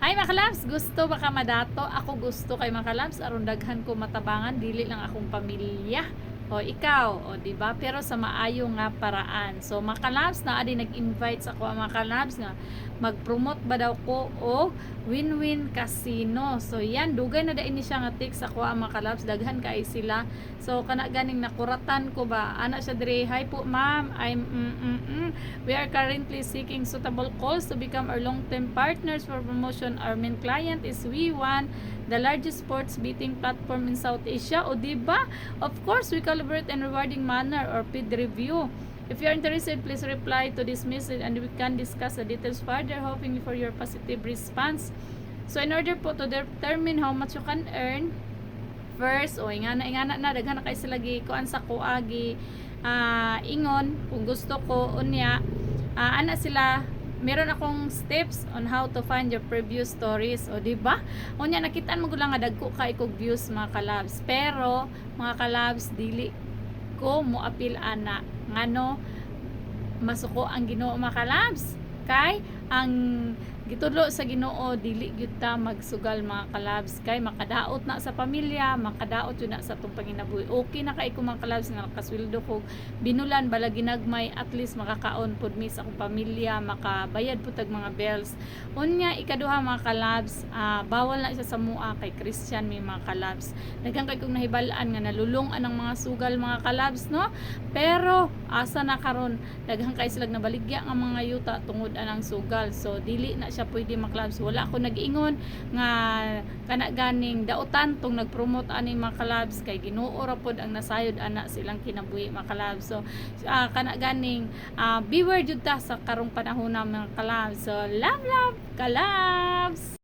Hi mga kalabs, gusto ba ka madato? Ako gusto kay mga kalabs, aron daghan ko matabangan, dili lang akong pamilya. O ikaw, o di ba? Pero sa maayo nga paraan. So mga kalabs, na adi nag-invite sa ako mga kalabs nga mag-promote ba daw ko o win-win casino. So yan, dugay na da ini siya nga tik sa ako mga kalabs, daghan kay sila. So kana ganing nakuratan ko ba? Ana siya dire, hi po ma'am, we are currently seeking suitable calls to become our long-term partners for promotion. Our main client is We1, the largest sports betting platform in South Asia. O diba? Of course, we collaborate in rewarding manner or paid review. If you are interested, please reply to this message and we can discuss the details further, hoping for your positive response. So in order po to determine how much you can earn, first, o ingana na daghan na kay sila gi kuan sa kuagi ingon kung gusto ko unya ana sila meron akong steps on how to find your previous stories. O di ba? Unya nakitaan mo lang nga dagko kay kog views mga kalabs. Pero mga kalabs dili ko mo apil ana ngano masuko ang Ginoo mga kalabs. Kay ang gitudlo sa Ginoo dili gyud ta magsugal mga kalabs, kay makadaot na sa pamilya, makadaot yun na sa atong panginabuhi. Okay na kay ko mga kalabs nga nakasweldo ko binulan bala ginagmay, at least makakaon pud mi sa akong pamilya, makabayad pud tag mga bills. Unya ikaduha mga kalabs, bawal na siya sa mua kay Christian mi mga kalabs. Daghang kay kong nahibal-an nga nalulong ang mga sugal mga kalabs no. Pero asa na karon daghang kay sila nabaligya nga mga yuta tungod anang sugal. So dili na siya pwede maklabs. Wala ako nag-ingon nga kana ganing dautan tong nag-promote ani mga kalabs kay Ginoo ra pod ang nasayod ana silang kinabuhi mga kalabs. So kana ganing beware jud ta sa karong panahon mga kalabs. So love kalabs.